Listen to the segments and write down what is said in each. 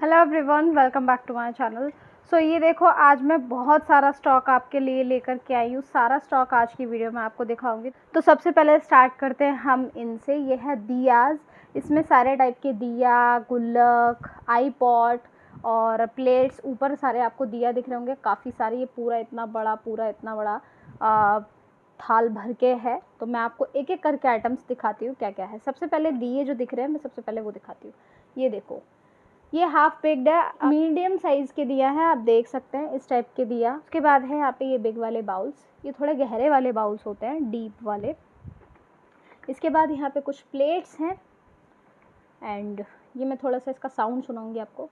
Hello everyone, welcome back to my channel. So ये देखो, आज मैं बहुत सारा स्टॉक आपके लिए लेकर के आई हूँ। सारा स्टॉक आज की वीडियो में आपको दिखाऊंगी। तो सबसे पहले स्टार्ट करते हैं हम इनसे। ये है दियाज। इसमें सारे टाइप के दिया, गुल्लक, आईपॉट और प्लेट्स, ऊपर सारे आपको दिया दिख रहे होंगे काफ़ी सारे। ये पूरा इतना बड़ा थाल भर के है। तो मैं आपको एक एक करके आइटम्स दिखाती हूँ क्या क्या है। सबसे पहले दिए जो दिख रहे हैं, मैं सबसे पहले वो दिखाती हूँ। ये देखो, ये हाफ बेक्ड है, मीडियम साइज़ के दिया है, आप देख सकते हैं इस टाइप के दिया। उसके बाद है यहाँ पे ये बिग वाले बाउल्स, ये थोड़े गहरे वाले बाउल्स होते हैं, डीप वाले। इसके बाद यहाँ पे कुछ प्लेट्स हैं एंड ये मैं थोड़ा सा इसका साउंड सुनाऊंगी आपको।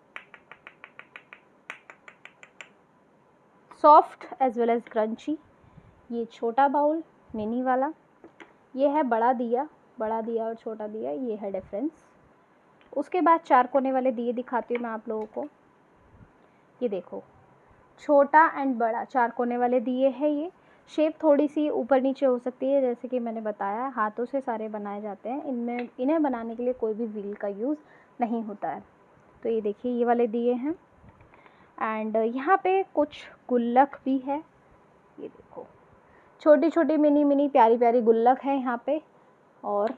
Soft as well as crunchy. ये छोटा बाउल, मिनी वाला। ये है बड़ा दिया और छोटा दिया, ये है डिफरेंस। उसके बाद चार कोने वाले दिए दिखाती हूँ मैं आप लोगों को। ये देखो, छोटा एंड बड़ा चार कोने वाले दिए हैं। ये शेप थोड़ी सी ऊपर नीचे हो सकती है, जैसे कि मैंने बताया हाथों से सारे बनाए जाते हैं। इन्हें बनाने के लिए कोई भी व्हील का यूज़ नहीं होता है। तो ये देखिए, ये वाले दिए हैं एंड यहाँ पे कुछ गुल्लक भी है। ये देखो, छोटी छोटी मिनी मिनी प्यारी प्यारी गुल्लक है यहाँ पे। और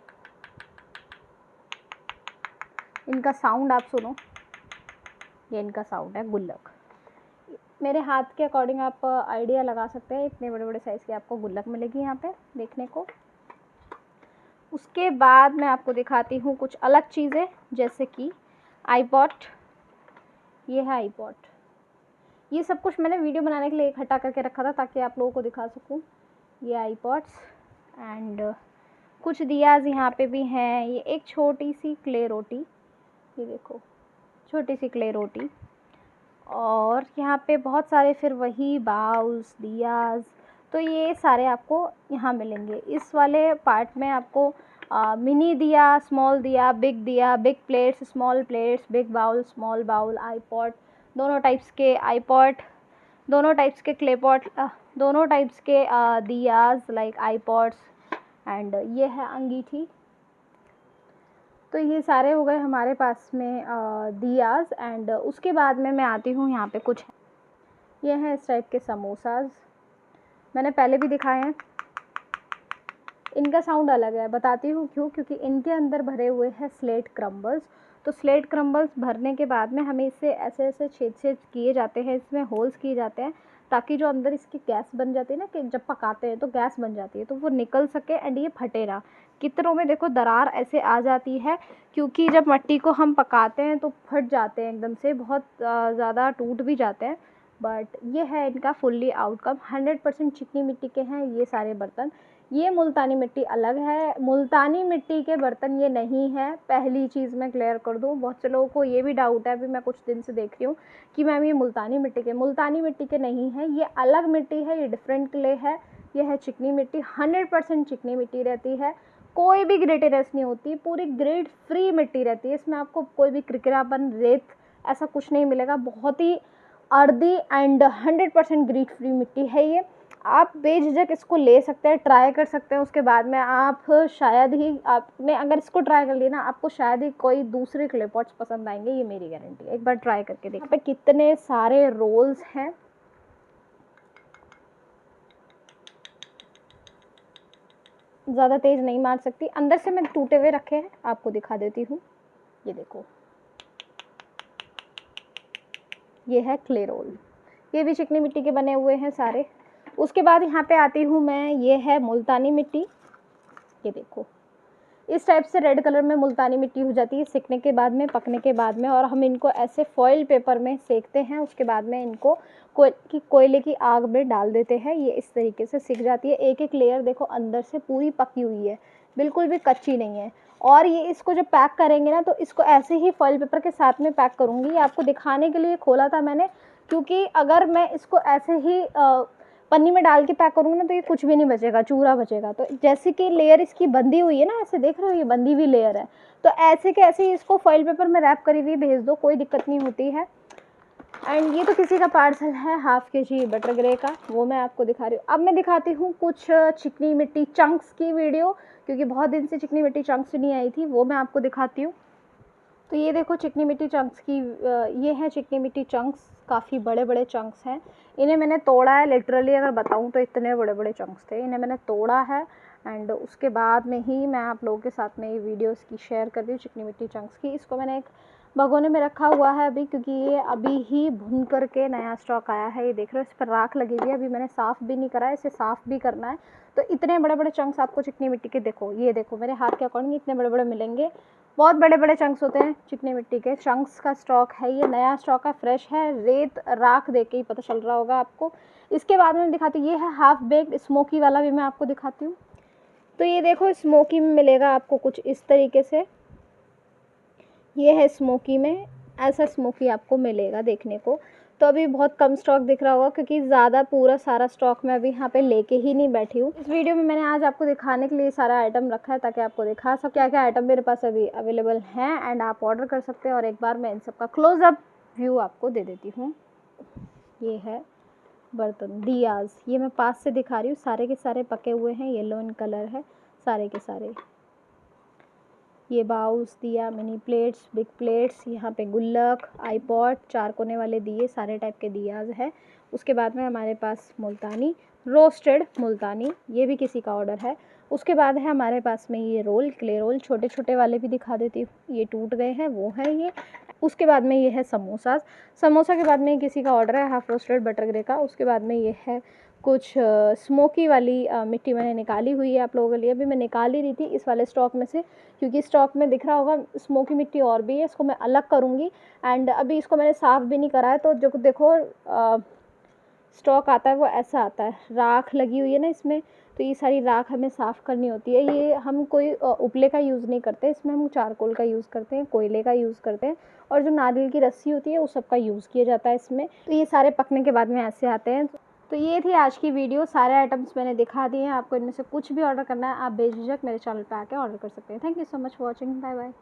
इनका साउंड आप सुनो, ये इनका साउंड है गुल्लक। मेरे हाथ के अकॉर्डिंग आप आइडिया लगा सकते हैं, इतने बड़े बड़े साइज़ की आपको गुल्लक मिलेगी यहाँ पे देखने को। उसके बाद मैं आपको दिखाती हूँ कुछ अलग चीज़ें, जैसे कि आईपॉट। ये है आईपॉट। ये सब कुछ मैंने वीडियो बनाने के लिए इकट्ठा करके रखा था ताकि आप लोगों को दिखा सकूँ। ये आईपॉट्स एंड कुछ दियाज यहाँ पे भी हैं। ये एक छोटी सी क्ले रोटी, ये देखो छोटी सी क्ले रोटी। और यहाँ पे बहुत सारे फिर वही बाउल्स, दियाज। तो ये सारे आपको यहाँ मिलेंगे। इस वाले पार्ट में आपको mini diya, small diya, big plates, small plates, big bowl, small bowl, आईपॉट, दोनों टाइप्स के आईपॉट, दोनों टाइप्स के क्ले पॉट, दोनों टाइप्स के दियाज लाइक आईपॉट्स एंड ये है अंगीठी। तो ये सारे हो गए हमारे पास में दियाज एंड उसके बाद में मैं आती हूँ यहाँ पे कुछ। ये हैं इस टाइप के समोसाज, मैंने पहले भी दिखाए हैं। इनका साउंड अलग है, बताती हूँ क्यों। क्योंकि इनके अंदर भरे हुए हैं स्लेट क्रम्बल्स। तो स्लेट क्रम्बल्स भरने के बाद में हमें इससे ऐसे ऐसे छेद किए जाते हैं, इसमें होल्स किए जाते हैं, ताकि जो अंदर इसकी गैस बन जाती है ना, कि जब पकाते हैं तो गैस बन जाती है, तो वो निकल सके एंड ये फटे ना। कितनों में देखो दरार ऐसे आ जाती है, क्योंकि जब मट्टी को हम पकाते हैं तो फट जाते हैं एकदम से, बहुत ज़्यादा टूट भी जाते हैं। बट ये है इनका फुल्ली आउटकम। 100% चिकनी मिट्टी के हैं ये सारे बर्तन। ये मुल्तानी मिट्टी अलग है, मुल्तानी मिट्टी के बर्तन ये नहीं है। पहली चीज़ मैं क्लियर कर दूँ, बहुत से लोगों को ये भी डाउट है, अभी मैं कुछ दिन से देख रही हूँ कि मैम ये मुल्तानी मिट्टी के नहीं है। ये अलग मिट्टी है, ये डिफरेंट क्ले है। ये है चिकनी मिट्टी, 100% चिकनी मिट्टी रहती है। कोई भी ग्रेटेनेस नहीं होती, पूरी ग्रेड फ्री मिट्टी रहती है। इसमें आपको कोई भी किरकिरापन, रेत ऐसा कुछ नहीं मिलेगा। बहुत ही अर्दी एंड 100% ग्रीट फ्री मिट्टी है ये। आप बेझिझक इसको ले सकते हैं, ट्राई कर सकते हैं। उसके बाद में आप शायद ही, आपने अगर इसको ट्राई कर लिया ना, आपको शायद ही कोई दूसरे क्ले पॉट्स पसंद आएंगे, ये मेरी गारंटी है। एक बार ट्राई करके देखिए। यहाँ पे कितने सारे रोल्स हैं। ज़्यादा तेज़ नहीं मार सकती, अंदर से मैंने टूटे हुए रखे हैं, आपको दिखा देती हूँ। ये देखो, ये है क्ले रोल। ये भी चिकनी मिट्टी के बने हुए हैं सारे। उसके बाद यहाँ पे आती हूँ मैं, ये है मुल्तानी मिट्टी। ये देखो, इस टाइप से रेड कलर में मुल्तानी मिट्टी हो जाती है सिकने के बाद में, पकने के बाद में। और हम इनको ऐसे फॉइल पेपर में सेकते हैं। उसके बाद में इनको कोयले की आग में डाल देते हैं। ये इस तरीके से सिक जाती है। एक एक लेयर देखो अंदर से पूरी पकी हुई है, बिल्कुल भी कच्ची नहीं है। और ये इसको जब पैक करेंगे ना, तो इसको ऐसे ही फॉइल पेपर के साथ में पैक करूँगी। आपको दिखाने के लिए खोला था मैंने, क्योंकि अगर मैं इसको ऐसे ही पन्नी में डाल के पैक करूँगी ना, तो ये कुछ भी नहीं बचेगा, चूरा बचेगा। तो जैसे कि लेयर इसकी बंधी हुई है ना, ऐसे देख रहे हो, ये बंधी हुई लेयर है। तो ऐसे के ऐसे ही इसको फॉइल पेपर में रैप करी हुई भेज दो, कोई दिक्कत नहीं होती है। एंड ये तो किसी का पार्सल है हाफ kg बटर ग्रे का, वो मैं आपको दिखा रही हूँ। अब मैं दिखाती हूँ कुछ चिकनी मिट्टी चंक्स की वीडियो, क्योंकि बहुत दिन से चिकनी मिट्टी चंक्स नहीं आई थी, वो मैं आपको दिखाती हूँ। तो ये देखो चिकनी मिट्टी चंक्स की ये है चिकनी मिट्टी चंक्स, काफ़ी बड़े बड़े चंक्स हैं। इन्हें मैंने तोड़ा है, लिटरली अगर बताऊँ तो इतने बड़े बड़े चंक्स थे। इन्हें मैंने तोड़ा है एंड उसके बाद में ही मैं आप लोगों के साथ में ये वीडियो इसकी शेयर कर रही हूँ चिकनी मिट्टी चंक्स की। इसको मैंने एक भगोने में रखा हुआ है अभी, क्योंकि ये अभी ही भून करके नया स्टॉक आया है। ये देख रहे हो इस पर राख लगी हुई है, अभी मैंने साफ़ भी नहीं करा है, इसे साफ़ भी करना है। तो इतने बड़े बड़े चंक्स आपको चिकनी मिट्टी के, देखो ये देखो मेरे हाथ के अकॉर्डिंग इतने बड़े बड़े मिलेंगे। बहुत बड़े बड़े चंक्स होते हैं चिकनी मिट्टी के। चंक्स का स्टॉक है, ये नया स्टॉक है, फ्रेश है, रेत राख देके ही पता चल रहा होगा आपको। इसके बाद में दिखाती हूँ, ये है हाफ बेक्ड स्मोकी वाला भी मैं आपको दिखाती हूँ। तो ये देखो स्मोकी में मिलेगा आपको कुछ इस तरीके से, ये है स्मोकी में, ऐसा स्मोकी आपको मिलेगा देखने को। तो अभी बहुत कम स्टॉक दिख रहा होगा, क्योंकि ज़्यादा पूरा सारा स्टॉक मैं अभी यहाँ पे लेके ही नहीं बैठी हूँ। इस वीडियो में मैंने आज आपको दिखाने के लिए सारा आइटम रखा है, ताकि आपको दिखा सकूँ क्या क्या आइटम मेरे पास अभी अवेलेबल हैं एंड आप ऑर्डर कर सकते हैं। और एक बार मैं इन सबका क्लोज़अप व्यू आपको दे देती हूँ। ये है बर्तन दियाज, ये मैं पास से दिखा रही हूँ, सारे के सारे पके हुए हैं, येलो इन कलर है सारे के सारे। ये बाउल्स दिया, मिनी प्लेट्स, बिग प्लेट्स, यहाँ पे गुल्लक, आईपॉट, 4 कोने वाले दिए, सारे टाइप के दियाज है। उसके बाद में हमारे पास मुल्तानी, रोस्टेड मुल्तानी, ये भी किसी का ऑर्डर है। उसके बाद है हमारे पास में ये रोल, क्ले रोल, छोटे छोटे वाले भी दिखा देती हूँ, ये टूट गए हैं वो है ये। उसके बाद में ये है समोसा, समोसा के बाद में किसी का ऑर्डर है हाफ़ रोस्टेड बटर ग्रे का। उसके बाद में ये है कुछ स्मोकी वाली मिट्टी मैंने निकाली हुई है आप लोगों के लिए। अभी मैं निकाल ही रही थी इस वाले स्टॉक में से, क्योंकि स्टॉक में दिख रहा होगा स्मोकी मिट्टी और भी है, इसको मैं अलग करूँगी। एंड अभी इसको मैंने साफ़ भी नहीं करा है, तो जो देखो स्टॉक आता है वो ऐसा आता है, राख लगी हुई है ना इसमें, तो ये सारी राख हमें साफ़ करनी होती है। ये हम कोई उपले का यूज़ नहीं करते, इसमें हम चारकोल का यूज़ करते हैं, कोयले का यूज़ करते हैं, और जो नारियल की रस्सी होती है उस सब का यूज़ किया जाता है इसमें। तो ये सारे पकने के बाद में ऐसे आते हैं। तो ये थी आज की वीडियो, सारे आइटम्स मैंने दिखा दिए हैं। आपको इनमें से कुछ भी ऑर्डर करना है आप बेझिझक मेरे चैनल पे आके ऑर्डर कर सकते हैं। Thank you so much for watching, bye bye.